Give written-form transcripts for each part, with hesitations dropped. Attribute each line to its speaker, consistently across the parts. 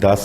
Speaker 1: 10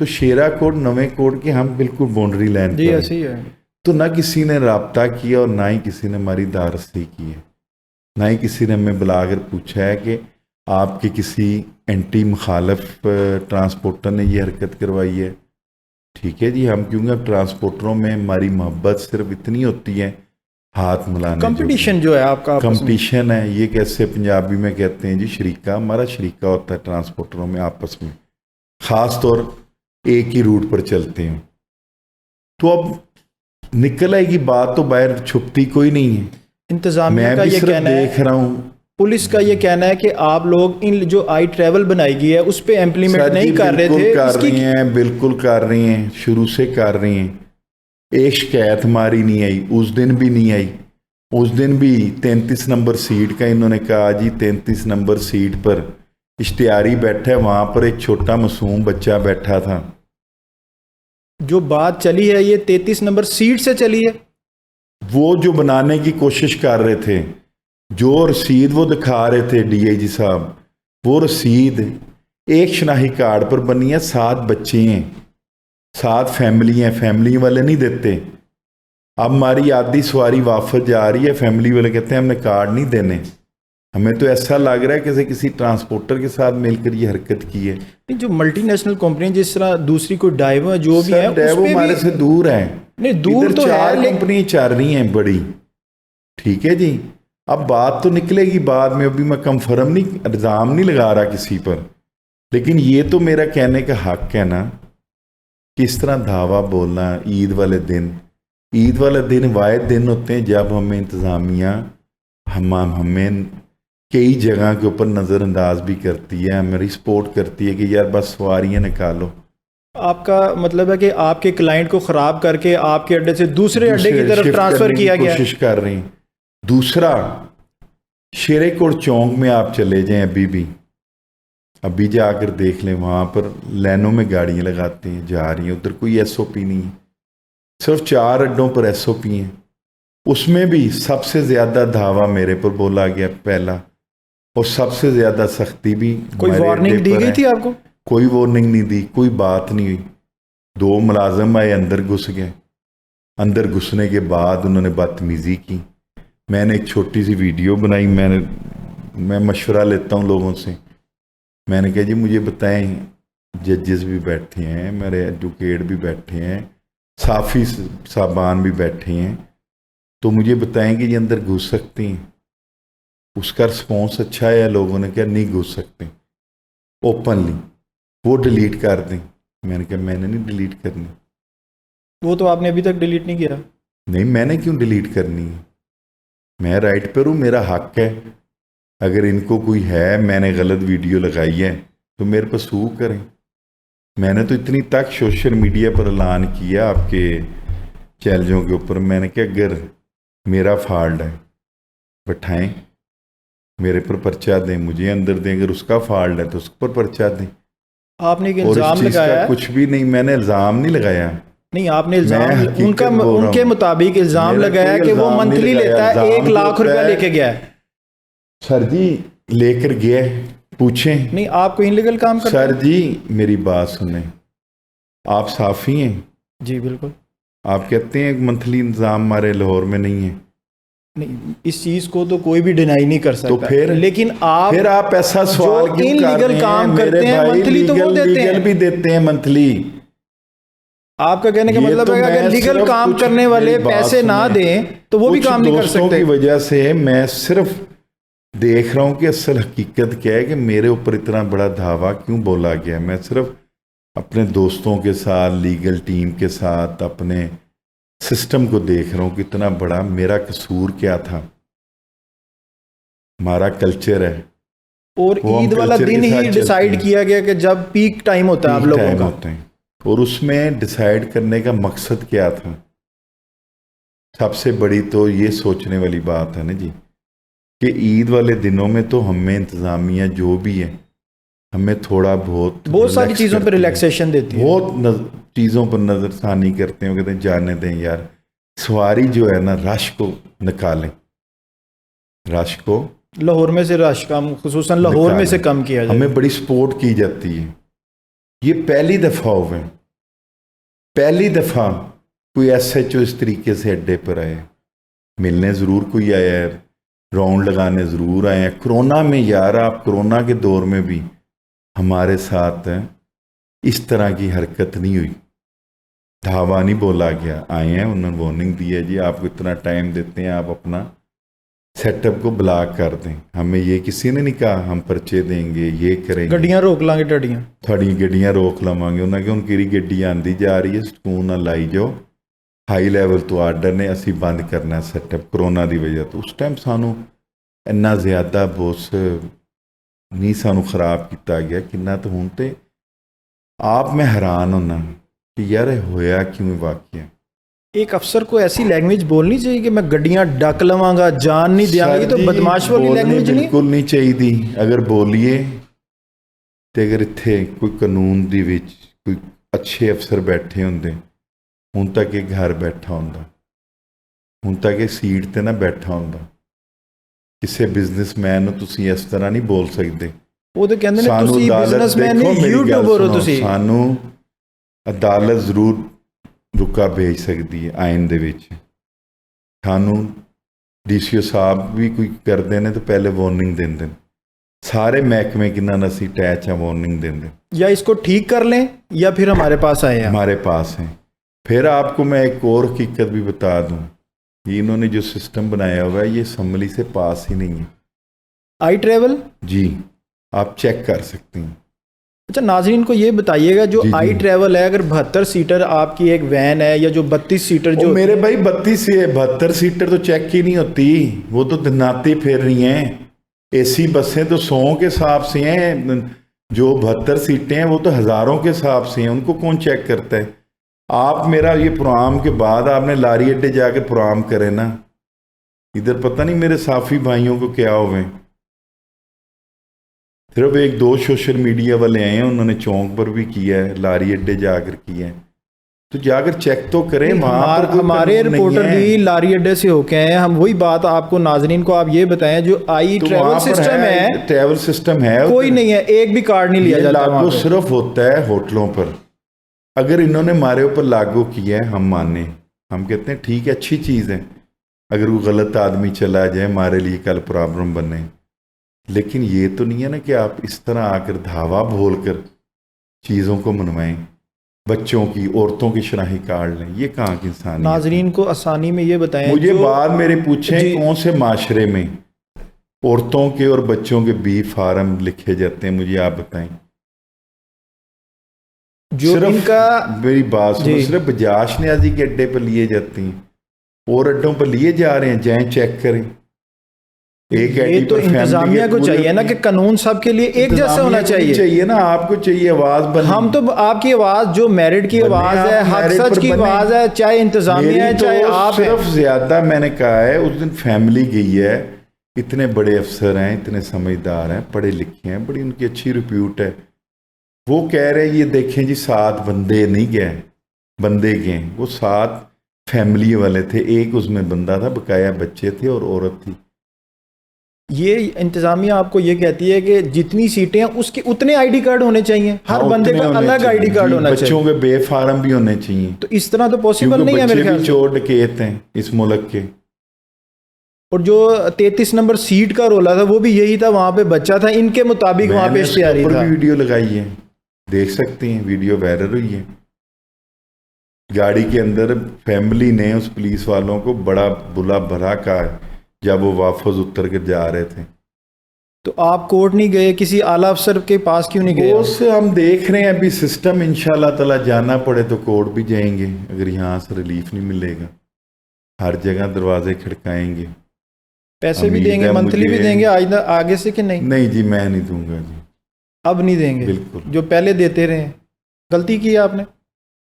Speaker 1: تو شیرا کوٹ نویں کوٹ کے ہم بالکل باؤنڈری لائن
Speaker 2: جی
Speaker 1: پر
Speaker 2: ایسے ہی ہے.
Speaker 1: تو نہ کسی نے رابطہ کیا اور نہ ہی کسی نے ہماری دارستی کی ہے، نہ ہی کسی نے ہمیں بلا کر پوچھا ہے کہ آپ کے کسی اینٹی مخالف ٹرانسپورٹر نے یہ حرکت کروائی ہے. ٹھیک ہے جی، ہم کیونکہ اب ٹرانسپورٹروں میں ہماری محبت صرف اتنی ہوتی ہے ہاتھ ملانے.
Speaker 2: کمپٹیشن جو ہے آپ کا
Speaker 1: کمپٹیشن ہے، یہ کیسے پنجابی میں کہتے ہیں جی شریکہ، ہمارا شریکہ ہوتا ہے ٹرانسپورٹروں میں آپس میں، خاص طور ایک ہی روٹ پر چلتے ہیں. تو اب نکل آئے گی بات، تو باہر چھپتی کوئی نہیں ہے.
Speaker 2: انتظامیہ
Speaker 1: میں
Speaker 2: کا
Speaker 1: بھی
Speaker 2: یہ
Speaker 1: صرف
Speaker 2: کہنا ہے،
Speaker 1: دیکھ رہا ہوں.
Speaker 2: پولیس کا یہ کہنا ہے کہ آپ لوگ ان جو آئی ٹریول بنائی گئی ہے اس پہ امپلیمنٹ نہیں کر رہے تھے.
Speaker 1: کر
Speaker 2: اس کی
Speaker 1: رہی ہیں، بالکل کر رہی ہیں، شروع سے کر رہی ہیں. ایک شکایت ہماری نہیں آئی، اس دن بھی نہیں آئی. اس دن بھی 33 نمبر سیٹ کا انہوں نے کہا جی 33 نمبر سیٹ پر اشتہاری بیٹھا ہے، وہاں پر ایک چھوٹا معصوم بچہ بیٹھا تھا.
Speaker 2: جو بات چلی ہے یہ 33 نمبر سیٹ سے چلی ہے.
Speaker 1: وہ جو بنانے کی کوشش کر رہے تھے، جو رسید وہ دکھا رہے تھے ڈی آئی جی صاحب، وہ رسید ایک شناختی کارڈ پر بنی ہے، 7 بچے ہیں، 7 فیملی ہیں، فیملی والے نہیں دیتے. اب ہماری آدھی سواری وافد جا رہی ہے، فیملی والے کہتے ہیں ہم نے کارڈ نہیں دینے. ہمیں تو ایسا لگ رہا ہے کہ کسی ٹرانسپورٹر کے ساتھ مل کر یہ حرکت کی ہے.
Speaker 2: جو ملٹی نیشنل کمپنی جس طرح دوسری کوئی ڈائیو جو بھی ہیں اس
Speaker 1: ڈیو
Speaker 2: پہ
Speaker 1: ہمارے سے دور ہے.
Speaker 2: نہیں دور تو ہے
Speaker 1: 4
Speaker 2: لیکن
Speaker 1: کمپنی چل رہی ہیں بڑی. ٹھیک ہے جی، اب بات تو نکلے گی بعد میں، ابھی میں کنفرم نہیں، الزام نہیں لگا رہا کسی پر. لیکن یہ تو میرا کہنے کا حق ہے نا، کس طرح دھاوا بولنا عید والے دن. عید والے دن واحد دن ہوتے ہیں جب ہمیں انتظامیہ ہمیں کئی جگہ کے اوپر نظر انداز بھی کرتی ہے، ہماری سپورٹ کرتی ہے کہ یار بس سواریاں نکالو.
Speaker 2: آپ کا مطلب ہے کہ آپ کے کلائنٹ کو خراب کر کے آپ کے اڈے سے دوسرے اڈے کی طرف
Speaker 1: شفٹ
Speaker 2: ٹرانسفر
Speaker 1: کرنے کی
Speaker 2: کیا گیا ہے.
Speaker 1: کوشش کر رہے ہیں. دوسرا، شیر کوٹ چونک میں آپ چلے جائیں، ابھی جا کر دیکھ لیں، وہاں پر لینوں میں گاڑیاں لگاتے ہیں، جا رہی ہیں، ادھر کوئی ایس او پی نہیں ہے، صرف 4 اڈوں پر ایس او پی ہیں. اس میں بھی سب سے زیادہ دھاوا میرے پر بولا گیا پہلا، اور سب سے زیادہ سختی بھی
Speaker 2: کوئی
Speaker 1: ہمارے
Speaker 2: وارننگ
Speaker 1: اڈے
Speaker 2: دی
Speaker 1: پر
Speaker 2: گئی
Speaker 1: ہے.
Speaker 2: تھی آپ کو؟
Speaker 1: کوئی وارننگ نہیں دی، کوئی بات نہیں ہوئی. 2 ملازم آئے، اندر گھس گئے. اندر گھسنے کے بعد انہوں نے بدتمیزی کی. میں نے ایک چھوٹی سی ویڈیو بنائی. میں مشورہ لیتا ہوں لوگوں سے. میں نے کہا جی مجھے بتائیں، ججز بھی بیٹھے ہیں، میرے ایڈوکیٹ بھی بیٹھے ہیں، صافی صاحبان بھی بیٹھے ہیں، تو مجھے بتائیں کہ یہ اندر گھس سکتے ہیں؟ اس کا رسپانس اچھا ہے، لوگوں نے کہا نہیں گھس سکتے اوپنلی، وہ ڈیلیٹ کر دیں. میں نے کہا میں نے نہیں ڈیلیٹ کرنی.
Speaker 2: وہ تو آپ نے ابھی تک ڈیلیٹ نہیں کیا.
Speaker 1: نہیں، میں نے کیوں ڈیلیٹ کرنی ہے؟ میں رائٹ پر ہوں، میرا حق ہے. اگر ان کو کوئی ہے میں نے غلط ویڈیو لگائی ہے تو میرے پر سو کریں. میں نے تو اتنی تک سوشل میڈیا پر اعلان کیا آپ کے چیلنجوں کے اوپر، میں نے کہا اگر میرا فالٹ ہے بٹھائیں، میرے پر پرچہ دیں، مجھے اندر دیں. اگر اس کا فالٹ ہے تو اس پر پرچہ دیں.
Speaker 2: آپ نے ایک
Speaker 1: اور اس
Speaker 2: الزام
Speaker 1: چیز
Speaker 2: لگایا
Speaker 1: کا
Speaker 2: ہے.
Speaker 1: کچھ بھی نہیں، میں نے الزام نہیں لگایا.
Speaker 2: نہیں آپ نے
Speaker 1: میں
Speaker 2: الزام
Speaker 1: حقیقت بول رہا
Speaker 2: ان کے
Speaker 1: ہوں.
Speaker 2: مطابق الزام
Speaker 1: میرا
Speaker 2: لگایا
Speaker 1: کوئی
Speaker 2: کہ وہ
Speaker 1: الزام نہیں
Speaker 2: منتھلی
Speaker 1: لگایا.
Speaker 2: لیتا ہے
Speaker 1: الزام
Speaker 2: 1 لاکھ
Speaker 1: جو
Speaker 2: روپیہ
Speaker 1: ہوتا
Speaker 2: لے
Speaker 1: ہے،
Speaker 2: کے گیا ہے.
Speaker 1: سر جی لے کر گیا ہے، پوچھیں.
Speaker 2: نہیں آپ کو انلیگل کام کرتے
Speaker 1: سر
Speaker 2: ہیں؟
Speaker 1: جی میری بات سنیں، آپ صافی ہیں،
Speaker 2: جی بالکل.
Speaker 1: آپ کہتے ہیں منتھلی انتظام ہمارے لاہور میں نہیں ہے.
Speaker 2: نہیں اس چیز کو تو کوئی بھی ڈینائی نہیں کر
Speaker 1: تو
Speaker 2: سکتا،
Speaker 1: پھر
Speaker 2: لیکن
Speaker 1: آپ ایسا سوال
Speaker 2: جو
Speaker 1: کیوں
Speaker 2: ان
Speaker 1: کر
Speaker 2: لیگل
Speaker 1: رہے ہیں؟
Speaker 2: کام
Speaker 1: میرے
Speaker 2: کرتے ہیں
Speaker 1: بھائی
Speaker 2: منتھلی تو وہ دیتے
Speaker 1: لیگل
Speaker 2: ہیں.
Speaker 1: بھی دیتے ہیں منتھلی.
Speaker 2: آپ کا کہنے کا
Speaker 1: یہ
Speaker 2: مطلب
Speaker 1: تو
Speaker 2: ہے کہ اگر
Speaker 1: میں
Speaker 2: لیگل
Speaker 1: صرف
Speaker 2: کام
Speaker 1: کچھ
Speaker 2: کرنے والے
Speaker 1: میری بات
Speaker 2: پیسے نہ
Speaker 1: سنیں.
Speaker 2: دیں تو وہ بھی
Speaker 1: کچھ
Speaker 2: کام نہیں کر
Speaker 1: دوستوں
Speaker 2: سکتے.
Speaker 1: کی وجہ سے میں صرف دیکھ رہا ہوں کہ اصل حقیقت کیا ہے، کہ میرے اوپر اتنا بڑا دھاوا کیوں بولا گیا. میں صرف اپنے دوستوں کے ساتھ، لیگل ٹیم کے ساتھ، اپنے سسٹم کو دیکھ رہا ہوں کہ اتنا بڑا میرا قصور کیا تھا. ہمارا کلچر ہے،
Speaker 2: اور
Speaker 1: وہ ہم
Speaker 2: عید والا
Speaker 1: کلچر
Speaker 2: دن
Speaker 1: کے
Speaker 2: ہی
Speaker 1: ساتھ چلتے
Speaker 2: ڈیسائیڈ
Speaker 1: ہیں.
Speaker 2: کیا گیا کہ جب پیک ٹائم ہوتا ہے آپ
Speaker 1: پیک
Speaker 2: لوگوں
Speaker 1: ٹائم
Speaker 2: کا.
Speaker 1: ہوتے ہیں، اور اس میں ڈیسائیڈ کرنے کا مقصد کیا تھا؟ سب سے بڑی تو یہ سوچنے والی بات ہے نا جی، کہ عید والے دنوں میں تو ہمیں انتظامیہ جو بھی ہے ہمیں تھوڑا بہت
Speaker 2: ساری
Speaker 1: ریلیکس
Speaker 2: چیزوں پہ
Speaker 1: کرتی ہے،
Speaker 2: ریلیکسیشن دیتی ہے.
Speaker 1: بہت چیزوں پر نظر ثانی کرتے ہیں. کہتے ہیں جانے دیں یار، سواری جو ہے نا رش کو نکالیں، رش کو
Speaker 2: لاہور میں سے رش کم، خصوصاً لاہور میں سے
Speaker 1: نکالیں.
Speaker 2: کم کیا جائے.
Speaker 1: ہمیں بڑی سپورٹ کی جاتی ہے. یہ پہلی دفعہ ہوا ہے، پہلی دفعہ کوئی ایس ایچ او اس طریقے سے اڈے پر آئے. ملنے ضرور کوئی آیا ہے، راؤنڈ لگانے ضرور آئے ہیں. کرونا میں یار، آپ کرونا کے دور میں بھی ہمارے ساتھ اس طرح کی حرکت نہیں ہوئی، دھاوا نہیں بولا گیا. آئے ہیں، انہوں نے وارننگ دی ہے، جی آپ کو اتنا ٹائم دیتے ہیں، آپ اپنا سیٹ اپ کو بلاک کر دیں. ہمیں یہ کسی نے نہیں کہا ہم پرچے دیں گے، یہ کریں گے،
Speaker 2: گڈیاں روک لیں گے ٹڈیاں.
Speaker 1: تھوڑی گڈیاں روک لواں گے. انہیں کہ ان کی گڈی آندی جا رہی ہے، سکون نہ لائی جاؤ. ہائی لیول تو آرڈر نے اسی بند کرنا سیٹ اپ کرونا دی وجہ تو. اس ٹائم سانو ਇੰਨਾ ਜ਼ਿਆਦਾ ਬੋਸ ਨਹੀਂ ਸਾਨੂੰ ਖਰਾਬ ਕੀਤਾ ਗਿਆ ਕਿੰਨਾ. ਤਾਂ ਹੁਣ ਤੇ ਆਪ ਮੈਂ ਹੈਰਾਨ ਹੁੰਨਾ کہ یار یہ ہویا کیوں واقعہ.
Speaker 2: ایک افسر کو ایسی لینگویج بولنی چاہیے کہ میں گڈیاں ڈک لواں گا، جان نہیں دیاں گا. یہ تو بدماش والی لینگویج نہیں.
Speaker 1: بالکل نہیں چاہیے. اگر بولیے تو اگر اتنے کوئی قانون دی وچ کوئی اچھے افسر بیٹھے ہوندے، ہن تک یہ گھر بیٹھا ہوندا، ہن تک یہ سیٹ تے نہ بیٹھا ہوندا. کسی بزنس مین نوں تسی اس طرح نہیں بول سکتے.
Speaker 2: وہ تو کہندے نے تسی بزنس مین نہیں، یوٹیوبر ہو تسی.
Speaker 1: سانو عدالت ضرور رکا بھیج سکتی ہے آئین دے وچ. سانو ڈی سی او صاحب بھی کوئی کردے نے تو پہلے وارننگ دیندے. سارے محکمے کنہاں نال اسی اٹیچ ہیں، وارننگ دیندے.
Speaker 2: یا اس کو ٹھیک کر لیں یا پھر ہمارے پاس آئے ہیں.
Speaker 1: ہمارے پاس ہیں. پھر آپ کو میں ایک اور حقیقت بھی بتا دوں، یہ انہوں نے جو سسٹم بنایا ہوا ہے یہ اسمبلی سے پاس ہی نہیں ہے.
Speaker 2: آئی ٹریول،
Speaker 1: جی آپ چیک کر سکتے ہیں.
Speaker 2: اچھا ناظرین کو یہ بتائیے گا جو
Speaker 1: جی
Speaker 2: آئی ٹریول ہے، اگر 72 سیٹر آپ کی ایک وین ہے یا جو 32 سیٹر جو
Speaker 1: میرے بھائی 72 سیٹر تو چیک ہی نہیں ہوتی، وہ تو دناتی پھر رہی ہیں. اے سی بسیں تو 100 کے حساب سے ہیں، جو 72 سیٹیں ہیں وہ تو ہزاروں کے حساب سے ہیں. ان کو کون چیک کرتا ہے؟ آپ میرا یہ پروگرام کے بعد آپ نے لاری اڈے جا کے پروگرام کرے نا، ادھر پتہ نہیں میرے صافی بھائیوں کو کیا ہوئے. صرف ایک دو سوشل میڈیا والے آئے ہیں، انہوں نے چونک پر بھی کیا ہے، لاری اڈے جا کر کیا ہے. تو جا کر چیک تو کریں.
Speaker 2: ہمارے رپورٹر بھی لاری اڈے سے ہو کے ہیں. ہم وہی بات آپ کو ناظرین کو آپ یہ بتائیں، جو آئی ٹریول سسٹم ہے،
Speaker 1: ٹریول سسٹم ہے،
Speaker 2: کوئی نہیں ہے، ایک بھی کارڈ نہیں لیا جاتا.
Speaker 1: لاگو صرف ہوتا ہے ہوٹلوں پر. اگر انہوں نے ہمارے اوپر لاگو کیا ہے ہم مانیں، ہم کہتے ہیں ٹھیک ہے، اچھی چیز ہے. اگر وہ غلط آدمی چلا جائے ہمارے لیے کل پرابلم بنے. لیکن یہ تو نہیں ہے نا کہ آپ اس طرح آ کر دھاوا بول کر چیزوں کو منوائیں. بچوں کی، عورتوں کی شناختی کارڈ لیں، یہ کہاں کی انسانیت.
Speaker 2: ناظرین کو آسانی میں یہ بتائیں،
Speaker 1: مجھے بات میرے پوچھیں کون سے معاشرے میں عورتوں کے اور بچوں کے بی فارم لکھے جاتے ہیں، مجھے آپ بتائیں.
Speaker 2: جو ان
Speaker 1: صرف
Speaker 2: کا
Speaker 1: میری بات سنو، صرف بجاج نیازی کے اڈے پر لیے جاتے ہیں اور اڈوں پر لیے جا رہے ہیں. جائیں چیک کریں.
Speaker 2: یہ تو انتظامیہ کو چاہیے نا کہ قانون سب کے لیے ایک جیسا ہونا چاہیے
Speaker 1: نا. آپ کو چاہیے آواز بنی. ہم
Speaker 2: تو آپ کی آواز جو میرٹ کی آواز ہے، حق سچ کی آواز ہے، چاہے انتظامیہ ہے چاہے آپ ہیں.
Speaker 1: صرف زیادہ میں نے کہا ہے، اس دن فیملی گئی ہے، اتنے بڑے افسر ہیں، اتنے سمجھدار ہیں، پڑھے لکھے ہیں، بڑی ان کی اچھی ریپیوٹ ہے. وہ کہہ رہے یہ دیکھیں جی 7 بندے نہیں گئے، بندے گئے. وہ 7 فیملی والے تھے، ایک اس میں بندہ تھا، بقایا بچے تھے اور عورت تھی.
Speaker 2: یہ انتظامیہ آپ کو یہ کہتی ہے کہ جتنی سیٹیں ہیں اس کے اتنے آئی ڈی کارڈ ہونے چاہیے، ہر بندے کا الگ آئی ڈی کارڈ ہونا چاہیے.
Speaker 1: بچوں کے بے فارم بھی ہونے چاہیے.
Speaker 2: تو اس طرح تو پاسبل نہیں ہے میرے خیال سے.
Speaker 1: چور ڈکیت ہیں اس ملک کے.
Speaker 2: اور جو 33 نمبر سیٹ کا رولا تھا وہ بھی یہی تھا، وہاں پہ بچہ تھا، ان کے مطابق وہاں پہ اشتہاری تھا.
Speaker 1: ویڈیو لگائی ہے، دیکھ سکتے ہیں، ویڈیو وائرل ہوئی ہے. گاڑی کے اندر فیملی نے اس پولیس والوں کو بڑا بلا بھلا کہا جب وہ واپس اتر کر جا رہے تھے.
Speaker 2: تو آپ کورٹ نہیں گئے؟ کسی اعلیٰ افسر کے پاس کیوں نہیں گئے؟
Speaker 1: اس سے ہم دیکھ رہے ہیں ابھی سسٹم، انشاءاللہ تعالی جانا پڑے تو کورٹ بھی جائیں گے. اگر یہاں سے ریلیف نہیں ملے گا، ہر جگہ دروازے کھڑکائیں گے.
Speaker 2: پیسے بھی دیں گے، منتھلی بھی دیں گے آگے سے کہ نہیں؟
Speaker 1: نہیں جی، میں نہیں دوں گا جی.
Speaker 2: اب نہیں دیں گے؟
Speaker 1: بالکل.
Speaker 2: جو پہلے دیتے رہے ہیں. غلطی کی آپ نے؟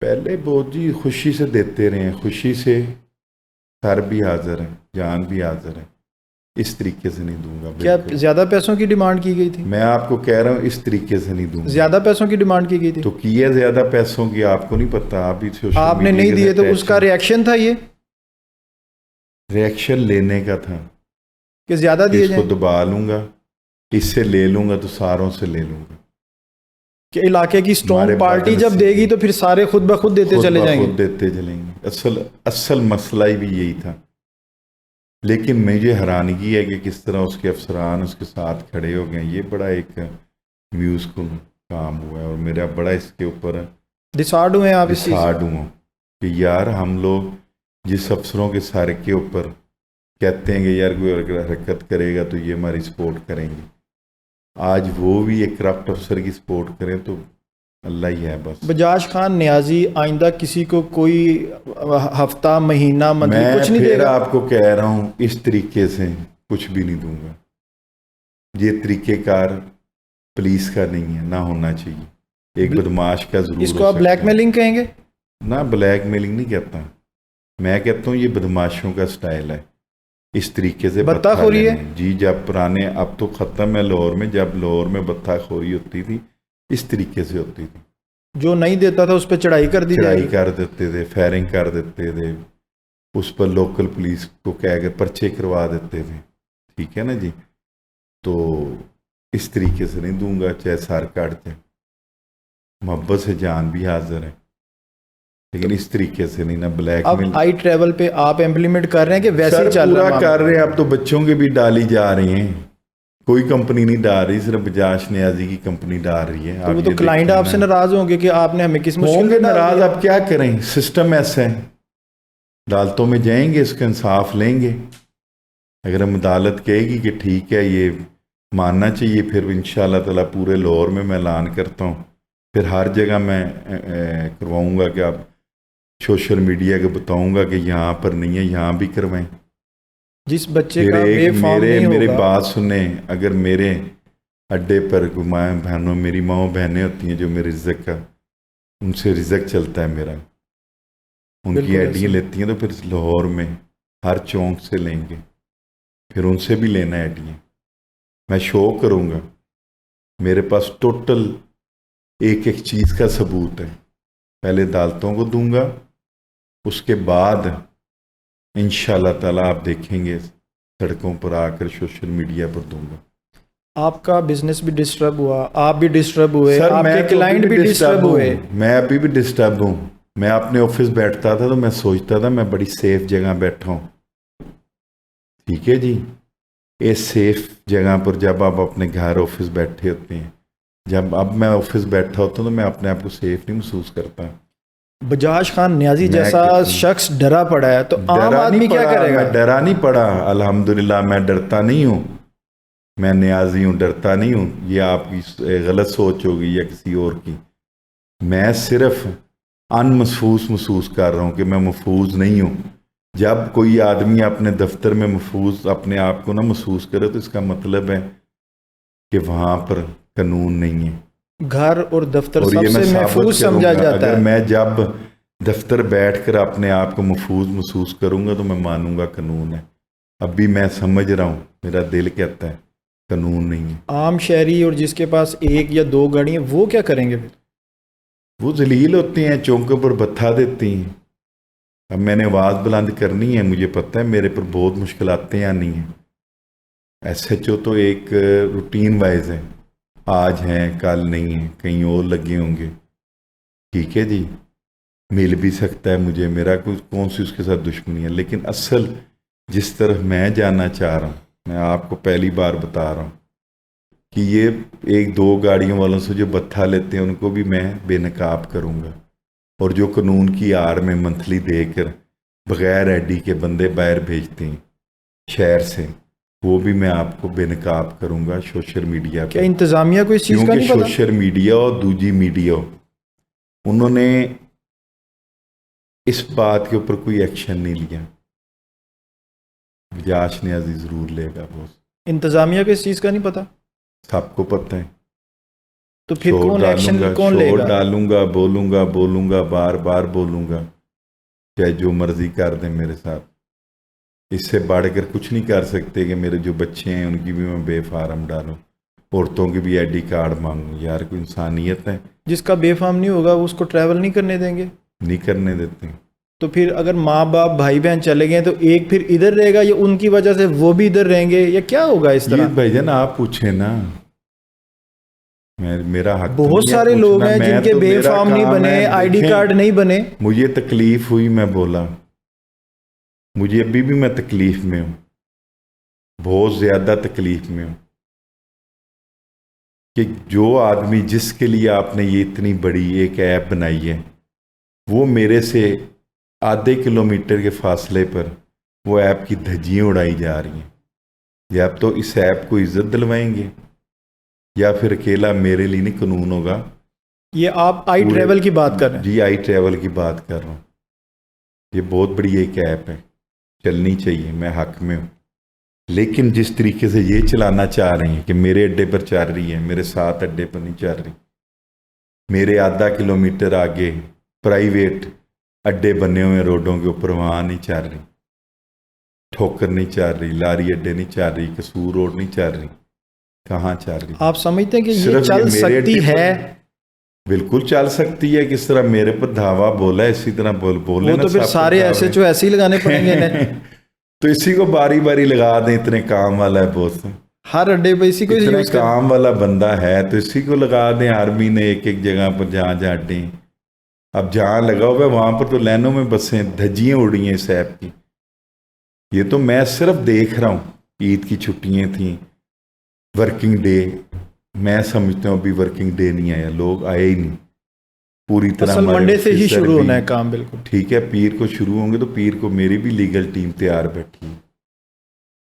Speaker 1: پہلے بہت جی خوشی سے دیتے رہے ہیں، خوشی سے. سر بھی حاضر ہے، جان بھی حاضر ہے. اس طریقے سے نہیں دوں گا.
Speaker 2: کیا زیادہ پیسوں کی ڈیمانڈ کی گئی تھی؟
Speaker 1: میں آپ کو کہہ رہا ہوں اس طریقے سے نہیں دوں گا.
Speaker 2: زیادہ پیسوں کی ڈیمانڈ کی گئی تھی
Speaker 1: تو کی ہے زیادہ پیسوں کی، آپ کو نہیں پتا.
Speaker 2: آپ نے نہیں دیے تو اس کا ریئیکشن تھا، یہ
Speaker 1: ریئیکشن لینے کا تھا
Speaker 2: کہ زیادہ دیے
Speaker 1: جائیں. اس کو دبا لوں گا، اس سے لے لوں گا تو ساروں سے لے لوں گا.
Speaker 2: کہ علاقے کی
Speaker 1: ہمارے
Speaker 2: اسٹرانگ پارٹی
Speaker 1: بدن
Speaker 2: جب
Speaker 1: سے
Speaker 2: دے گی تو پھر سارے خود بخود دیتے
Speaker 1: خود
Speaker 2: چلے جائیں
Speaker 1: بخود
Speaker 2: گے.
Speaker 1: دیتے چلیں گے. اصل مسئلہ ہی بھی یہی تھا. لیکن مجھے حیرانگی ہے کہ کس طرح اس کے افسران اس کے ساتھ کھڑے ہو گئے. یہ بڑا ایک میوز کن کام ہوا ہے اور میرا بڑا اس کے اوپر
Speaker 2: ڈسارڈ ہوئے ہیں آپ اس چیز سے؟
Speaker 1: ڈسارڈ ہوں کہ یار ہم لوگ جس افسروں کے سر کے اوپر کہتے ہیں کہ یار کوئی اگر حرکت کرے گا تو یہ ہماری سپورٹ کریں گے، آج وہ بھی ایک کرپٹ افسر کی سپورٹ کریں تو اللہ ہی ہے بس.
Speaker 2: بجاج خان نیازی آئندہ کسی کو کوئی ہفتہ مہینہ منتھلی
Speaker 1: میں
Speaker 2: کچھ نہیں دے
Speaker 1: پھر
Speaker 2: گا؟
Speaker 1: آپ کو کہہ رہا ہوں اس طریقے سے کچھ بھی نہیں دوں گا. یہ طریقہ کار پولیس کا نہیں ہے، نہ ہونا چاہیے. ایک بدماش کا ضرور
Speaker 2: اس کو آپ بلیک میلنگ کہیں گے؟
Speaker 1: نہ بلیک میلنگ نہیں کہتا، میں کہتا ہوں یہ بدماشوں کا سٹائل ہے اس طریقے سے
Speaker 2: بطہ خوری ہے.
Speaker 1: جی جب پرانے اب تو ختم ہے لاہور میں، جب لاہور میں بطہ خوری ہوتی تھی اس طریقے سے ہوتی تھی.
Speaker 2: جو نہیں دیتا تھا اس پہ چڑھائی کر دی جائے
Speaker 1: چڑھائی کر دیتے تھے، فائرنگ کر دیتے تھے، اس پر لوکل پولیس کو کہہ کے پرچے کروا دیتے تھے. ٹھیک ہے نا جی. تو اس طریقے سے نہیں دوں گا چاہے سر کاٹ جائے. محبت سے جان بھی حاضر ہے لیکن اس طریقے سے نہیں. نہ بلیک
Speaker 2: اب
Speaker 1: میل.
Speaker 2: آئی ٹریول پہ آپ امپلیمنٹ کر رہے ہیں کہ ویسے ہی چل رہا
Speaker 1: پورا
Speaker 2: ہے؟
Speaker 1: کر رہے ہیں. اب تو بچوں کے بھی ڈالی جا رہی ہیں، کوئی کمپنی نہیں ڈال رہی، صرف بجاج نیازی کی کمپنی ڈال رہی ہے.
Speaker 2: تو وہ تو کلائنٹ آپ سے ناراض ہوں گے کہ آپ نے ہمیں کس مشکل
Speaker 1: ہوں گے
Speaker 2: میں ڈال
Speaker 1: ناراض.
Speaker 2: دیا؟
Speaker 1: اب کیا کریں، سسٹم ایسا ہے. عدالتوں میں جائیں گے، اس کا انصاف لیں گے. اگر ہم عدالت کہے گی کہ ٹھیک ہے یہ ماننا چاہیے، پھر انشاءاللہ تعالیٰ پورے لاہور میں اعلان کرتا ہوں. پھر ہر جگہ میں کرواؤں گا کہ آپ سوشل میڈیا کے بتاؤں گا کہ یہاں پر نہیں ہے، یہاں بھی کروائیں.
Speaker 2: جس بچے
Speaker 1: پھر
Speaker 2: کا بے
Speaker 1: ایک
Speaker 2: فارم نہیں
Speaker 1: میرے
Speaker 2: ہوگا.
Speaker 1: بات سنیں، اگر میرے اڈے پر ماں بہنوں، میری ماں بہنیں ہوتی ہیں جو میرے رزق کا، ان سے رزق چلتا ہے میرا، ان کی ایڈیاں لیتی ہیں تو پھر لاہور میں ہر چونک سے لیں گے، پھر ان سے بھی لینا ہے ایڈیاں. میں شو کروں گا، میرے پاس ٹوٹل ایک ایک چیز کا ثبوت ہے. پہلے عدالتوں کو دوں گا، اس کے بعد انشاءاللہ تعالیٰ آپ دیکھیں گے سڑکوں پر آ کر سوشل میڈیا پر دوں گا.
Speaker 2: آپ کا بزنس بھی ڈسٹرب ہوا، آپ بھی ڈسٹرب ہوئے،
Speaker 1: سر
Speaker 2: آپ
Speaker 1: میں
Speaker 2: کے کلائنٹ بھی ڈسٹرب ہوئے.
Speaker 1: میں ابھی بھی ڈسٹرب ہوں. میں اپنے آفس بیٹھتا تھا تو میں سوچتا تھا میں بڑی سیف جگہ بیٹھا ہوں. ٹھیک ہے جی. اس سیف جگہ پر جب آپ اپنے گھر آفس بیٹھے ہوتے ہیں، جب اب میں آفس بیٹھا ہوتا ہوں تو میں اپنے آپ کو سیف نہیں محسوس کرتا.
Speaker 2: بجاج خان نیازی جیسا شخص ڈرا پڑا ہے تو عام آدمی کیا کرے گا؟
Speaker 1: میں ڈرا نہیں پڑا، الحمدللہ میں ڈرتا نہیں ہوں. میں نیازی ہوں، ڈرتا نہیں ہوں. یہ آپ کی غلط سوچ ہوگی یا کسی اور کی. میں صرف محسوس کر رہا ہوں کہ میں محفوظ نہیں ہوں. جب کوئی آدمی اپنے دفتر میں محفوظ اپنے آپ کو نہ محسوس کرے تو اس کا مطلب ہے کہ وہاں پر قانون نہیں ہے.
Speaker 2: گھر اور دفتر
Speaker 1: اور
Speaker 2: سب
Speaker 1: یہ میں
Speaker 2: سے محفوظ سمجھا جاتا
Speaker 1: اگر
Speaker 2: ہے.
Speaker 1: میں جب دفتر بیٹھ کر اپنے آپ کو محفوظ محسوس کروں گا تو میں مانوں گا قانون ہے. ابھی میں سمجھ رہا ہوں، میرا دل کہتا ہے قانون نہیں ہے.
Speaker 2: عام شہری اور جس کے پاس ایک یا دو گاڑی ہیں وہ کیا کریں گے؟
Speaker 1: وہ ذلیل ہوتے ہیں، چونکوں پر بتھا دیتی ہیں. اب میں نے آواز بلند کرنی ہے، مجھے پتہ ہے میرے پر بہت مشکلاتیں آنی ہیں. ایس ایچ او تو ایک روٹین وائز ہے، آج ہیں کل نہیں ہیں، کہیں اور لگے ہوں گے. ٹھیک ہے جی. مل بھی سکتا ہے مجھے، میرا کون سی اس کے ساتھ دشمنی ہے. لیکن اصل جس طرح میں جاننا چاہ رہا ہوں، میں آپ کو پہلی بار بتا رہا ہوں کہ یہ ایک دو گاڑیوں والوں سے جو بتھا لیتے ہیں ان کو بھی میں بے نقاب کروں گا. اور جو قانون کی آڑ میں منتھلی دے کر بغیر ایڈی کے بندے باہر بھیجتے ہیں شہر سے، وہ بھی میں آپ کو بے نقاب کروں گا سوشل میڈیا پہ.
Speaker 2: کیا انتظامیہ کو اس چیز کا نہیں پتا؟
Speaker 1: کیونکہ سوشل میڈیا اور دوجی میڈیا انہوں نے اس بات کے اوپر کوئی ایکشن نہیں لیا. بجاج نیازی ضرور لے گا. بہت
Speaker 2: انتظامیہ کو اس چیز کا نہیں پتا؟
Speaker 1: سب کو پتہ ہے.
Speaker 2: تو پھر کون ایکشن کون لے گا؟
Speaker 1: ڈالوں گا، بولوں گا، بار بار بولوں گا، چاہے جو مرضی کر دیں میرے ساتھ. اس سے بڑھ کر کچھ نہیں کر سکتے کہ میرے جو بچے ہیں ان کی بھی میں بے فارم ڈالوں، عورتوں کی بھی آئی ڈی کارڈ مانگوں. یار کوئی انسانیت ہے؟
Speaker 2: جس کا بے فارم نہیں ہوگا اس کو ٹریول نہیں کرنے دیں گے؟
Speaker 1: نہیں کرنے دیتے.
Speaker 2: تو پھر اگر ماں باپ بھائی بہن چلے گئے تو ایک پھر ادھر رہے گا یا ان کی وجہ سے وہ بھی ادھر رہیں گے، یا کیا ہوگا اس طرح؟
Speaker 1: یہ بھائی جان آپ پوچھیں نا، میرا حق
Speaker 2: بہت
Speaker 1: نہیں ہے
Speaker 2: سارے لوگ
Speaker 1: پوچھنا،
Speaker 2: ہیں
Speaker 1: میں
Speaker 2: جن کے
Speaker 1: تو
Speaker 2: بے
Speaker 1: میرا
Speaker 2: فارم نہیں
Speaker 1: کام
Speaker 2: بنے،
Speaker 1: ہے،
Speaker 2: آئی ڈی
Speaker 1: دیکھیں،
Speaker 2: کارڈ نہیں بنے.
Speaker 1: مجھے تکلیف ہوئی، میں بولا، مجھے ابھی بھی میں تکلیف میں ہوں، بہت زیادہ تکلیف میں ہوں کہ جو آدمی جس کے لیے آپ نے یہ اتنی بڑی ایک ایپ بنائی ہے، وہ میرے سے آدھے کلومیٹر کے فاصلے پر وہ ایپ کی دھجیاں اڑائی جا رہی ہیں. یا تو اس ایپ کو عزت دلوائیں گے یا پھر اکیلا میرے لیے نہیں قانون ہوگا.
Speaker 2: یہ آپ آئی
Speaker 1: پورے-
Speaker 2: ٹریول کی بات کر رہے ہیں.
Speaker 1: جی آئی ٹریول کی بات کر رہا ہوں. یہ بہت بڑی ایک ایپ ہے، چلنی چاہیے، میں حق میں ہوں. لیکن جس طریقے سے یہ چلانا چاہ رہے ہیں کہ میرے اڈے پر چل رہی ہے، میرے ساتھ اڈے پر نہیں چل رہی، میرے آدھا کلومیٹر آگے پرائیویٹ اڈے بنے ہوئے روڈوں کے اوپر، وہاں نہیں چل رہی، ٹھوکر نہیں چل رہی، لاری اڈے نہیں چل رہی، قصور روڈ نہیں چل رہی، کہاں چل رہی؟
Speaker 2: آپ سمجھتے ہیں کہ یہ
Speaker 1: صرف
Speaker 2: چل
Speaker 1: میرے
Speaker 2: سکتی
Speaker 1: اڈے پر-
Speaker 2: ہے؟
Speaker 1: بالکل چل سکتی ہے. کس طرح میرے پر دھاوا بولا ہے اسی طرح بولے
Speaker 2: وہ
Speaker 1: نا
Speaker 2: تو پھر
Speaker 1: سب پر
Speaker 2: سارے
Speaker 1: دھاوے.
Speaker 2: ایسے جو ایسے ہی لگانے پڑیں گے انہیں.
Speaker 1: تو اسی کو باری باری لگا دیں، اتنے کام والا ہے بہت،
Speaker 2: ہر اڈے پہ اسی کو
Speaker 1: اتنے
Speaker 2: یوز کریں.
Speaker 1: کام والا بندہ ہے تو اسی کو لگا دیں. آرمی نے ایک ایک جگہ پر جہاں جہاں اڈے، اب جہاں لگا ہوا ہے وہاں پر تو لینوں میں بسیں، دھجیاں اڑی ہیں اس ایپ کی. یہ تو میں صرف دیکھ رہا ہوں. عید کی چھٹیاں تھیں، ورکنگ ڈے، میں سمجھتا ہوں ابھی ورکنگ ڈے نہیں آیا، لوگ آئے ہی نہیں پوری طرح.
Speaker 2: اصل
Speaker 1: ہمارے
Speaker 2: منڈے سے ہی
Speaker 1: آفیسر
Speaker 2: شروع
Speaker 1: بھی-
Speaker 2: ہونا ہے کام. بالکل
Speaker 1: ٹھیک ہے، پیر کو شروع ہوں گے تو پیر کو میری بھی لیگل ٹیم تیار بیٹھی ہے.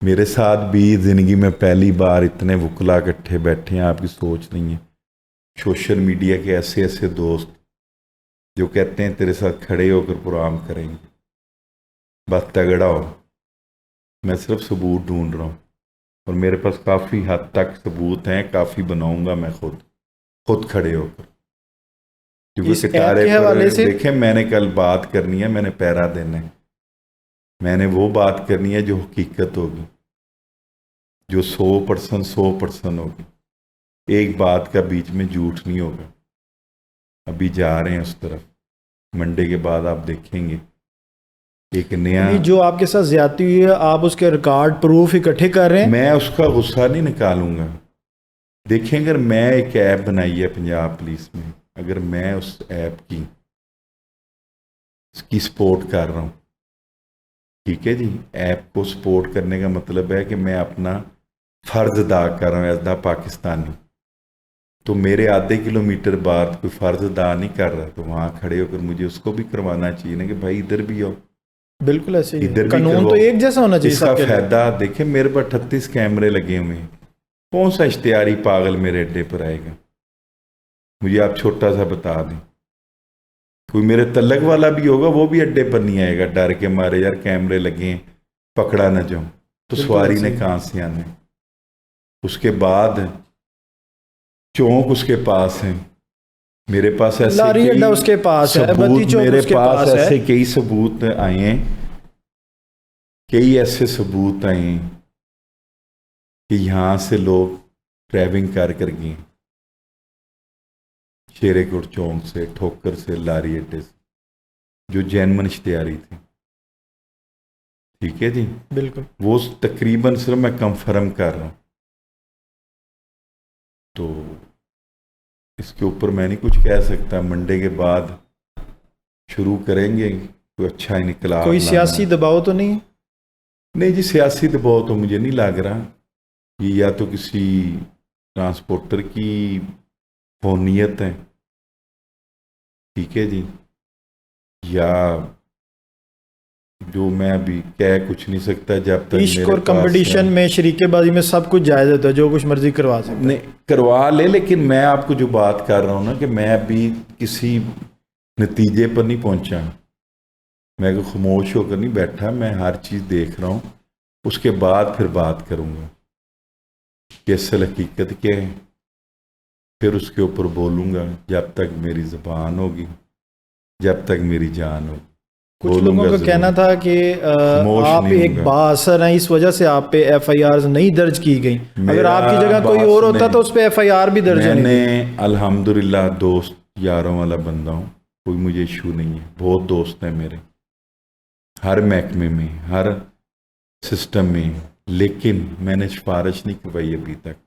Speaker 1: میرے ساتھ بھی زندگی میں پہلی بار اتنے وکلا اکٹھے بیٹھے ہیں، آپ کی سوچ نہیں ہے. سوشل میڈیا کے ایسے ایسے دوست جو کہتے ہیں تیرے ساتھ کھڑے ہو کر پروگرام کریں گے، بس تگڑا ہو. میں صرف ثبوت ڈھونڈ رہا ہوں اور میرے پاس کافی حد تک ثبوت ہیں، کافی بناؤں گا میں خود کھڑے ہو کر. کیونکہ
Speaker 2: اس ایپ
Speaker 1: کٹارے
Speaker 2: کے
Speaker 1: پر
Speaker 2: حوالے سے
Speaker 1: دیکھیں، میں نے کل بات کرنی ہے، میں نے پیرا دینا ہے، میں نے وہ بات کرنی ہے جو حقیقت ہوگی، جو 100% ہوگی. ایک بات کا بیچ میں جھوٹ نہیں ہوگا. ابھی جا رہے ہیں اس طرف، منڈے کے بعد آپ دیکھیں گے ایک نیا.
Speaker 2: یعنی جو آپ کے ساتھ زیادتی ہوئی ہے آپ اس کے ریکارڈ پروف اکٹھے کر رہے ہیں.
Speaker 1: میں اس کا غصہ نہیں نکالوں گا. دیکھیں، اگر میں ایک ایپ بنائی ہے پنجاب پولیس میں، اگر میں اس ایپ کی سپورٹ کر رہا ہوں، ٹھیک ہے جی، ایپ کو سپورٹ کرنے کا مطلب ہے کہ میں اپنا فرض ادا کر رہا ہوں ایز دا پاکستانی. تو میرے آدھے کلومیٹر بعد کوئی فرض ادا نہیں کر رہا تو وہاں کھڑے ہو کر مجھے اس کو بھی کروانا چاہیے نا کہ بھائی ادھر بھی آؤ،
Speaker 2: بالکل ایسے ہی ہے.
Speaker 1: ادھر بھی
Speaker 2: قانون
Speaker 1: کرواؤ.
Speaker 2: تو ایک جیسا ہونا چاہیے
Speaker 1: اس کا
Speaker 2: سب کے لیے.
Speaker 1: فائدہ دیکھیں، میرے پر 38 کیمرے لگے ہوئے ہیں. کون سا اشتہاری پاگل میرے اڈے پر آئے گا؟ مجھے آپ چھوٹا سا بتا دیں. کوئی میرے تلک والا بھی ہوگا، وہ بھی اڈے پر نہیں آئے گا ڈر کے مارے یار کیمرے لگے ہیں پکڑا نہ جاؤں. تو
Speaker 2: بالکل
Speaker 1: سواری
Speaker 2: ایسے
Speaker 1: نے
Speaker 2: ہی.
Speaker 1: کہاں سے آنا ہے؟ اس کے بعد چونک اس کے پاس ہیں، میرے پاس ایسے
Speaker 2: لاری اڈا اس کے پاس ہے، بتی
Speaker 1: ثبوت،
Speaker 2: چوک
Speaker 1: میرے
Speaker 2: اس کے
Speaker 1: پاس
Speaker 2: ہے.
Speaker 1: ایسے کئی ثبوت آئے ہیں، کئی ایسے ثبوت آئے ہیں کہ یہاں سے لوگ ڈرائیونگ کر گئے، شیرے کوٹ چونک سے، ٹھوکر سے، لاری اڈے سے، جو جینمن اشتہاری تھے. ٹھیک ہے جی،
Speaker 2: بالکل.
Speaker 1: وہ تقریباً صرف میں کنفرم کر رہا ہوں. تو اس کے اوپر میں نہیں کچھ کہہ سکتا. منڈے کے بعد شروع کریں گے، کوئی اچھا انقلاب
Speaker 2: کوئی
Speaker 1: لانا
Speaker 2: سیاسی
Speaker 1: ہے.
Speaker 2: دباؤ تو نہیں؟
Speaker 1: نہیں جی، سیاسی دباؤ تو مجھے نہیں لگ رہا. یہ یا تو کسی ٹرانسپورٹر کی فونیت ہے، ٹھیک ہے جی، یا جو میں ابھی کہہ کچھ نہیں سکتا جب تک
Speaker 2: عشق
Speaker 1: میرے
Speaker 2: اور
Speaker 1: پاس
Speaker 2: کمپٹیشن میں شریکے بازی میں سب کچھ جائز ہوتا ہے، جو کچھ مرضی کروا سکتا ہے.
Speaker 1: نہیں کروا لے. لیکن میں آپ کو جو بات کر رہا ہوں نا کہ میں ابھی کسی نتیجے پر نہیں پہنچا، میں کوئی خاموش ہو کر نہیں بیٹھا، میں ہر چیز دیکھ رہا ہوں. اس کے بعد پھر بات کروں گا کہ اصل حقیقت کیا ہے، پھر اس کے اوپر بولوں گا. جب تک میری زبان ہوگی، جب تک میری جان ہوگی،
Speaker 2: کچھ
Speaker 1: بولوں
Speaker 2: لوگوں
Speaker 1: گا
Speaker 2: کا
Speaker 1: ضرور.
Speaker 2: کہنا تھا کہ
Speaker 1: خاموش
Speaker 2: آپ
Speaker 1: نہیں
Speaker 2: ایک
Speaker 1: ہوں گا.
Speaker 2: بااثر ہیں، اس وجہ سے آپ پہ ایف آئی آرز نہیں درج کی گئی. اگر
Speaker 1: میرا
Speaker 2: آپ کی جگہ کوئی
Speaker 1: باس
Speaker 2: اور ہوتا
Speaker 1: نہیں.
Speaker 2: تو اس پہ ایف آئی آر بھی درج
Speaker 1: میں
Speaker 2: ہونی
Speaker 1: نے
Speaker 2: تھی.
Speaker 1: الحمدللہ دوست یاروں والا بندہ ہوں، کوئی مجھے ایشو نہیں ہے. بہت دوست ہیں میرے ہر محکمے میں، ہر سسٹم میں، لیکن میں نے سفارش نہیں کروائی ابھی تک.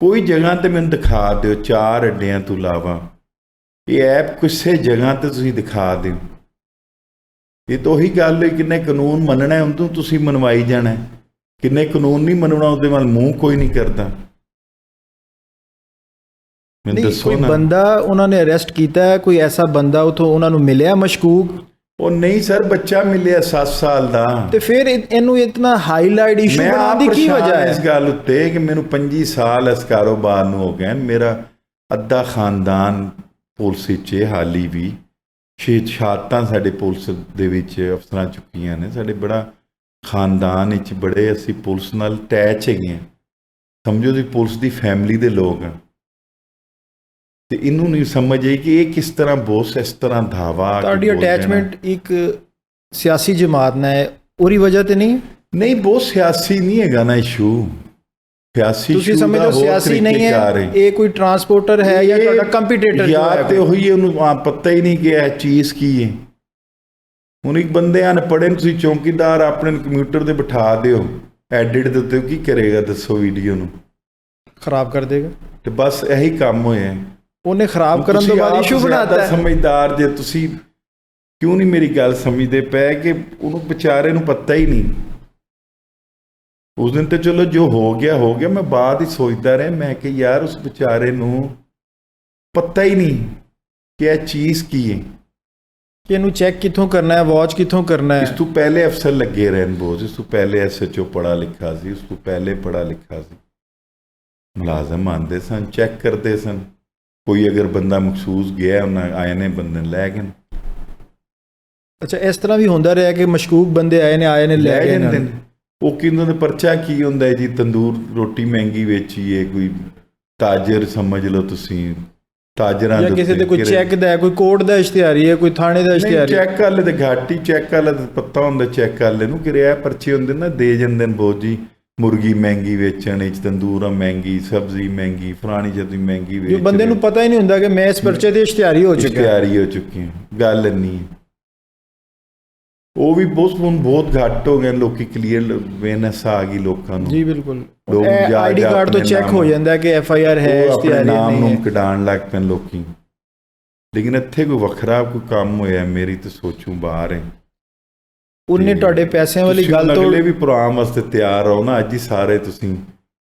Speaker 1: ਕੋਈ ਜਗ੍ਹਾ ਤੇ ਮੈਨੂੰ ਦਿਖਾ ਦਿਓ 4 ਅੱਡਿਆਂ ਤੋਂ ਇਲਾਵਾ, ਇਹ ਐਪ ਕਿਸੇ ਜਗ੍ਹਾ ਤੇ ਤੁਸੀਂ ਦਿਖਾ ਦਿਓ। ਇਹ ਤਾਂ ਉਹੀ ਗੱਲ ਹੈ, ਕਿੰਨੇ ਕਾਨੂੰਨ ਮੰਨਣਾ ਉਹਨੂੰ ਤੁਸੀਂ ਮਨਵਾਈ ਜਾਣਾ, ਕਿੰਨੇ ਕਾਨੂੰਨ ਨਹੀਂ ਮੰਨਣਾ ਉਹਦੇ ਵੱਲ ਮੂੰਹ ਕੋਈ ਨਹੀਂ ਕਰਦਾ। ਮੈਨੂੰ ਦੱਸੋ
Speaker 2: ਕੋਈ
Speaker 1: ਨਾ।
Speaker 2: ਬੰਦਾ ਉਹਨਾਂ ਨੇ ਅਰੈਸਟ ਕੀਤਾ ਹੈ, ਕੋਈ ਐਸਾ ਬੰਦਾ ਉਥੋਂ ਉਹਨਾਂ ਨੂੰ ਮਿਲਿਆ ਮਸ਼ਕੂਕ?
Speaker 1: ਉਹ ਨਹੀਂ ਸਰ, ਬੱਚਾ ਮਿਲਿਆ 7 ਸਾਲ ਦਾ।
Speaker 2: ਤੇ ਫਿਰ ਇਹਨੂੰ ਇਤਨਾ ਹਾਈਲਾਈਟ ਇਸ਼ੂ ਬਣਾਉਣ ਦੀ ਕੀ ਵਜ੍ਹਾ ਹੈ?
Speaker 1: ਇਸ ਗੱਲ ਉੱਤੇ ਕਿ ਮੈਨੂੰ 25 ਸਾਲ ਇਸ ਕਾਰੋਬਾਰ ਨੂੰ ਹੋ ਗਏ, ਮੇਰਾ ਅੱਧਾ ਖਾਨਦਾਨ ਪੁਲਿਸ ਵਿੱਚ ਹਾਲੀ ਵੀ ਸ਼ਹਾਦਤਾਂ ਸਾਡੇ ਪੁਲਿਸ ਦੇ ਵਿੱਚ ਅਫਸਰਾਂ ਚੁੱਕੀਆਂ ਨੇ। ਸਾਡੇ ਬੜਾ ਖਾਨਦਾਨ ਵਿੱਚ ਬੜੇ ਅਸੀਂ ਪੁਲਿਸ ਨਾਲ ਅਟੈਚ ਹੈਗੇ ਹਾਂ, ਸਮਝੋ ਜੀ ਪੁਲਿਸ ਦੀ ਫੈਮਿਲੀ ਦੇ ਲੋਕ ਆ। ਤੇ ਇਹਨੂੰ ਨਹੀਂ ਸਮਝ ਆਈ ਕਿ ਇਹ ਕਿਸ ਤਰ੍ਹਾਂ ਬੋਸ ਇਸ ਤਰ੍ਹਾਂ ਧਾਵਾ
Speaker 2: ਤੁਹਾਡੀ ਅਟੈਚਮੈਂਟ ਇੱਕ ਸਿਆਸੀ ਜਮਾਤ ਨਾਲ ਹੈ, ਉਹਦੀ ਵਜ੍ਹਾ ਤੇ ਨਹੀਂ?
Speaker 1: ਨਹੀਂ, ਬਹੁਤ ਸਿਆਸੀ ਨਹੀਂ ਹੈਗਾ ਨਾ ਇਸ਼ੂ। ਸਿਆਸੀ
Speaker 2: ਤੁਸੀਂ ਸਮਝੋ ਸਿਆਸੀ ਨਹੀਂ ਹੈ, ਇਹ ਕੋਈ ਟਰਾਂਸਪੋਰਟਰ ਹੈ ਜਾਂ ਤੁਹਾਡਾ ਕੰਪੀਟੀਟਰ ਜੋ ਹੈ?
Speaker 1: ਤੇ ਉਹੀ ਉਹਨੂੰ ਪਤਾ ਹੀ ਨਹੀਂ ਕਿ ਇਹ ਚੀਜ਼ ਕੀ ਹੈ। ਹੁਣ ਇੱਕ ਬੰਦੇ ਅਨਪੜ੍ਹੇ ਨੂੰ ਤੁਸੀਂ ਚੌਂਕੀਦਾਰ ਆਪਣੇ ਕੰਪਿਊਟਰ ਤੇ ਬਿਠਾ ਦਿਓ ਐਡਿਟ ਦੇ ਉੱਤੇ, ਕੀ ਕਰੇਗਾ ਦੱਸੋ? ਵੀਡੀਓ ਨੂੰ
Speaker 2: ਖਰਾਬ ਕਰ ਦੇਗਾ।
Speaker 1: ਤੇ ਬਸ ਇਹੀ ਕੰਮ ਹੋਇਆ।
Speaker 2: ਉਹਨੇ ਖਰਾਬ ਕਰਨ ਤੋਂ ਬਾਅਦ ਇਸ਼ੂ ਬਣਾਤਾ ਹੈ।
Speaker 1: ਸਮਝਦਾਰ ਜੇ ਤੁਸੀਂ ਕਿਉਂ ਨਹੀਂ ਮੇਰੀ ਗੱਲ ਸਮਝਦੇ ਪਏ ਕਿ ਉਹਨੂੰ ਵਿਚਾਰੇ ਨੂੰ ਪਤਾ ਹੀ ਨਹੀਂ। ਉਸ ਦਿਨ ਤੇ ਚਲੋ ਜੋ ਹੋ ਗਿਆ ਹੋ ਗਿਆ, ਮੈਂ ਬਾਅਦ ਹੀ ਸੋਚਦਾ ਰਿਹਾ, ਮੈਂ ਕਿ ਯਾਰ ਉਸ ਵਿਚਾਰੇ ਨੂੰ ਪਤਾ ਹੀ ਨਹੀਂ ਕਿ ਇਹ ਚੀਜ਼ ਕੀ ਹੈ,
Speaker 2: ਕਿ ਇਹਨੂੰ ਚੈੱਕ ਕਿੱਥੋਂ ਕਰਨਾ ਹੈ, ਵਾਚ ਕਿੱਥੋਂ ਕਰਨਾ ਹੈ।
Speaker 1: ਇਸ ਤੋਂ ਪਹਿਲੇ ਅਫਸਰ ਲੱਗੇ ਰਹਿਣ ਬੋਝ, ਇਸ ਤੋਂ ਪਹਿਲੇ SHO ਪੜ੍ਹਾ ਲਿਖਾ ਸੀ, ਉਸ ਤੋਂ ਪਹਿਲੇ ਪੜ੍ਹਾ ਲਿਖਾ ਸੀ, ਮੁਲਾਜ਼ਮ ਆਉਂਦੇ ਸਨ, ਚੈੱਕ ਕਰਦੇ ਸਨ। ਕੋਈ ਅਗਰ ਬੰਦਾ ਮਖਸੂਸ ਗਿਆ, ਉਹਨਾਂ ਆਏ ਨੇ ਬੰਦੇ ਲੈ ਗਏ।
Speaker 2: ਅੱਛਾ, ਇਸ ਤਰ੍ਹਾਂ ਵੀ ਹੁੰਦਾ ਰਿਹਾ ਕਿ ਮਸ਼ਕੂਕ ਬੰਦੇ ਆਏ ਨੇ ਲੈ ਗਏ ਨੇ।
Speaker 1: ਉਹ ਕਿੰਨਾਂ ਦਾ ਪਰਚਾ ਕੀ ਹੁੰਦਾ ਹੈ ਜੀ? ਤੰਦੂਰ ਰੋਟੀ ਮਹਿੰਗੀ ਵੇਚੀਏ, ਕੋਈ ਤਾਜਰ ਸਮਝ ਲਓ ਤੁਸੀਂ, ਤਾਜਰਾਂ
Speaker 2: ਜਾਂ ਕਿਸੇ ਤੇ ਕੋਈ ਚੈੱਕ ਦਾ, ਕੋਈ ਕੋਰਟ ਦਾ ਇਸ਼ਤਿਹਾਰੀ ਹੈ, ਕੋਈ ਥਾਣੇ ਦਾ ਇਸ਼ਤਿਹਾਰੀ।
Speaker 1: ਚੈੱਕ ਵਾਲੇ ਤੇ ਘਾਟੀ, ਚੈੱਕ ਵਾਲਾ ਤਾਂ ਪਤਾ ਹੁੰਦਾ, ਚੈੱਕ ਵਾਲੇ ਨੂੰ ਕਿ ਰਿਆ ਪਰਚੇ ਹੁੰਦੇ ਨਾ ਦੇ ਜਾਂਦੇ ਨੇ ਬੋਝ ਜੀ, ਮੁਰਗੀ ਮਹਿੰਗੀ ਵੇਚਣ ਵਿੱਚ, ਤੰਦੂਰਾ ਮਹਿੰਗੀ, ਸਬਜ਼ੀ ਮਹਿੰਗੀ, ਫਲਾਣੀ ਜਦੀ ਮਹਿੰਗੀ
Speaker 2: ਜੋ ਬੰਦੇ ਨੂੰ ਪਤਾ ਹੀ ਨਹੀਂ ਹੁੰਦਾ ਕਿ ਮੈਂ ਇਸ ਪਰਚੇ ਦੇ ਇਸ਼ਤਿਹਾਰੀ ਹੋ ਚੁੱਕਿਆ,
Speaker 1: ਇਸ਼ਤਿਹਾਰੀ ਹੋ ਚੁੱਕੇ ਹਾਂ। ਗੱਲ ਨਹੀਂ, ਉਹ ਵੀ ਬਹੁਤ ਘੱਟ ਹੋ ਗਏ ਲੋਕੀ, ਕਲੀਅਰ ਅਵੇਅਰਨੈਸ ਆ ਗਈ ਲੋਕਾਂ ਨੂੰ।
Speaker 2: ਜੀ ਬਿਲਕੁਲ,
Speaker 1: ਲੋਕ
Speaker 2: ਆਈਡੀ ਕਾਰਡ ਤੋਂ ਚੈੱਕ ਹੋ ਜਾਂਦਾ ਕਿ FIR ਹੈ,
Speaker 1: ਇਸ਼ਤਿਹਾਰੀ ਨਾਮ ਨੂੰ ਕਢਾਉਣ ਲੱਗ ਪੈਣ ਲੋਕੀ। ਲੇਕਿਨ ਇੱਥੇ ਕੋਈ ਵੱਖਰਾ ਕੋਈ ਕੰਮ ਹੋਇਆ, ਮੇਰੀ ਤਾਂ ਸੋਚੂ ਬਾਹਰ ਹੈ।
Speaker 2: ਉਹਨੇ ਤੁਹਾਡੇ ਪੈਸਿਆਂ ਵਾਲੀ ਗੱਲ ਤੋਂ,
Speaker 1: ਅਗਲੇ ਵੀ ਪ੍ਰੋਗਰਾਮ ਵਾਸਤੇ ਤਿਆਰ ਰਹੋ ਨਾ, ਅੱਜ ਹੀ ਸਾਰੇ ਤੁਸੀਂ।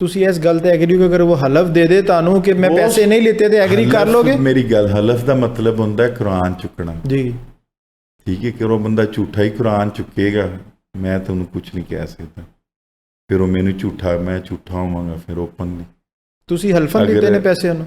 Speaker 2: ਤੁਸੀਂ ਇਸ ਗੱਲ ਤੇ ਐਗਰੀ ਹੋ, ਅਗਰ ਉਹ ਹਲਫ ਦੇ ਦੇ ਤੁਹਾਨੂੰ ਕਿ ਮੈਂ ਪੈਸੇ ਨਹੀਂ ਲਿੱਤੇ ਤੇ ਐਗਰੀ ਕਰ ਲੋਗੇ?
Speaker 1: ਮੇਰੀ ਗੱਲ, ਹਲਫ ਦਾ ਮਤਲਬ ਹੁੰਦਾ ਕੁਰਾਨ ਚੁੱਕਣਾ
Speaker 2: ਜੀ,
Speaker 1: ਠੀਕ ਹੈ। ਕਿ ਉਹ ਬੰਦਾ ਝੂਠਾ ਹੀ ਕੁਰਾਨ ਚੁੱਕੇਗਾ, ਮੈਂ ਤੁਹਾਨੂੰ ਕੁਝ ਨਹੀਂ ਕਹਿ ਸਕਦਾ। ਫਿਰ ਉਹ ਮੈਨੂੰ ਝੂਠਾ, ਮੈਂ ਝੂਠਾ ਹੋਵਾਂਗਾ ਫਿਰ ਓਪਨਲੀ।
Speaker 2: ਤੁਸੀਂ ਹਲਫਨ ਦਿੱਤੇ ਨੇ ਪੈਸੇ ਉਹਨੂੰ?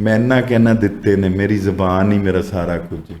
Speaker 1: ਮੈਂ ਇੰਨਾ ਕਹਿਣਾ ਦਿੱਤੇ ਨੇ, ਮੇਰੀ ਜ਼ਬਾਨ ਹੀ ਮੇਰਾ ਸਾਰਾ ਕੁਝ ਹੈ।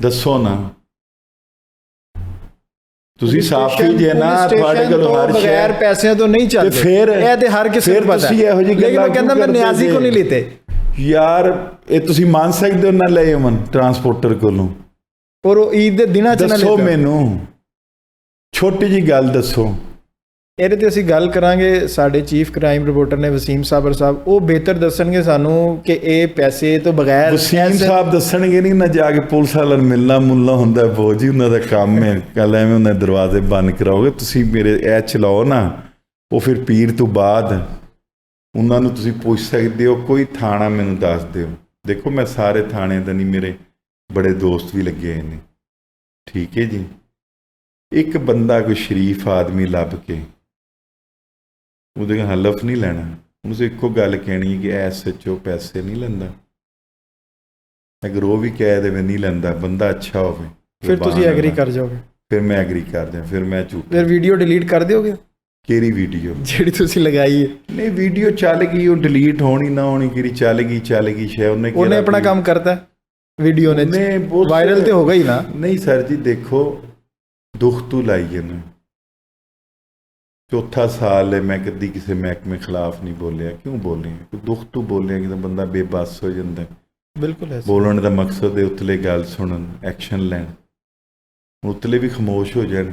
Speaker 1: ਦੱਸੋ ਨਾ। ਤੁਸੀਂ ਸਾਫੀ ਜੇ ਨਾ, ਤੁਹਾਡੇ ਕੋਲ ਹਰ ਸ਼ੈ
Speaker 2: ਬਗੈਰ ਪੈਸਿਆਂ ਤੋਂ ਨਹੀਂ ਚੱਲਦੇ,
Speaker 1: ਫਿਰ
Speaker 2: ਇਹ ਤੇ ਹਰ ਕਿਸੇ ਨੂੰ ਪਤਾ ਹੈ। ਲੇਕਿਨ ਉਹ ਕਹਿੰਦਾ ਮੈਂ ਨਿਆਜ਼ੀ ਕੋ ਨਹੀਂ ਲੈਤੇ।
Speaker 1: ਯਾਰ ਇਹ ਤੁਸੀਂ ਮੰਨ ਸਕਦੇ ਹੋ ਨਾ, ਲਏ ਮਨ ਟਰਾਂਸਪੋਰਟਰ ਕੋਲੋਂ,
Speaker 2: ਔਰ ਉਹ ਈਦ ਦੇ ਦਿਨਾਂ ਚ ਨਾ
Speaker 1: ਦੱਸੋ ਮੈਨੂੰ, ਛੋਟੀ ਜੀ ਗੱਲ ਦੱਸੋ।
Speaker 2: ਇਹਦੇ ਤੇ ਅਸੀਂ ਗੱਲ ਕਰਾਂਗੇ, ਸਾਡੇ ਚੀਫ ਕ੍ਰਾਈਮ ਰਿਪੋਰਟਰ ਨੇ ਵਸੀਮ ਸਾਬਰ ਸਾਹਿਬ, ਉਹ ਬਿਹਤਰ ਦੱਸਣਗੇ ਸਾਨੂੰ ਕਿ ਇਹ ਪੈਸੇ ਤੋਂ ਬਗੈਰ।
Speaker 1: ਵਸੀਮ ਸਾਹਿਬ ਦੱਸਣਗੇ ਨਹੀਂ ਨਾ, ਜਾ ਕੇ ਪੁਲਿਸ ਵਾਲਿਆਂ ਨੂੰ ਮਿਲਣਾ ਮੁਲਣਾ ਹੁੰਦਾ ਬਹੁਤ ਜੀ, ਉਹਨਾਂ ਦਾ ਕੰਮ ਹੈ। ਕੱਲ ਐਵੇਂ ਉਹਨਾਂ ਦੇ ਦਰਵਾਜ਼ੇ ਬੰਦ ਕਰਾਓਗੇ ਤੁਸੀਂ, ਮੇਰੇ ਇਹ ਚਲਾਓ ਨਾ, ਉਹ ਫਿਰ ਪੀਰ ਤੋਂ ਬਾਅਦ ਉਹਨਾਂ ਨੂੰ ਤੁਸੀਂ ਪੁੱਛ ਸਕਦੇ ਹੋ। ਕੋਈ ਥਾਣਾ ਮੈਨੂੰ ਦੱਸ ਦਿਓ। ਦੇਖੋ ਮੈਂ ਸਾਰੇ ਥਾਣੇ ਦਾ ਨਹੀਂ, ਮੇਰੇ ਬੜੇ ਦੋਸਤ ਵੀ ਲੱਗੇ ਹੋਏ ਨੇ, ਠੀਕ ਹੈ ਜੀ। ਇੱਕ ਬੰਦਾ ਕੋਈ ਸ਼ਰੀਫ ਆਦਮੀ ਲੱਭ ਕੇ ਉਹਦੇ ਕੋਲ ਹਲਫ ਨਹੀਂ ਲੈਣਾ, ਉਹਨੂੰ ਇੱਕੋ ਗੱਲ ਕਹਿਣੀ ਕਿ SHO ਪੈਸੇ ਨਹੀਂ ਲੈਂਦਾ। ਅਗਰ ਉਹ ਵੀ ਕਹਿ ਦੇਵੇ ਨਹੀਂ ਲੈਂਦਾ, ਬੰਦਾ ਅੱਛਾ ਹੋਵੇ,
Speaker 2: ਫਿਰ ਤੁਸੀਂ ਐਗਰੀ ਕਰ ਜਾਓਗੇ? ਫਿਰ
Speaker 1: ਮੈਂ ਐਗਰੀ ਕਰ ਦਿਆਂ, ਫਿਰ ਮੈਂ ਝੂਠ।
Speaker 2: ਫਿਰ ਵੀਡੀਓ ਡਿਲੀਟ ਕਰ ਦਿਓਗੇ? ਕਿਹੜੀ ਵੀਡੀਓ? ਜਿਹੜੀ ਤੁਸੀਂ ਲਗਾਈ ਹੈ। ਨਹੀਂ, ਵੀਡੀਓ ਚੱਲ ਗਈ, ਉਹ ਡਿਲੀਟ ਹੋਣੀ ਨਾ ਹੋਣੀ, ਕਿਹੜੀ ਚੱਲ ਗਈ ਸ਼ਾਇਦ ਉਹਨੇ ਆਪਣਾ ਕੰਮ ਕਰਤਾ, ਵੀਡੀਓ ਨੇ ਵਾਇਰਲ ਤੇ ਹੋ ਗਈ ਨਾ। ਨਹੀਂ ਸਰ ਜੀ, ਦੇਖੋ ਦੁੱਖ ਤੋਂ ਲਾਈਏ ਨਾ, ਚੌਥਾ ਸਾਲ ਹੈ, ਮੈਂ ਕਦੀ ਕਿਸੇ ਮਹਿਕਮੇ ਖਿਲਾਫ ਨਹੀਂ ਬੋਲਿਆ। ਕਿਉਂ ਬੋਲਿਆ? ਦੁੱਖ ਤੋਂ ਬੋਲਿਆ ਕਿ ਬੰਦਾ ਬੇਬਸ ਹੋ ਜਾਂਦਾ। ਬਿਲਕੁਲ, ਬੋਲਣ ਦਾ ਮਕਸਦ ਹੈ ਉਤਲੇ ਗੱਲ ਸੁਣਨ, ਐਕਸ਼ਨ ਲੈਣ। ਉਤਲੇ ਵੀ ਖਾਮੋਸ਼ ਹੋ ਜਾਣ।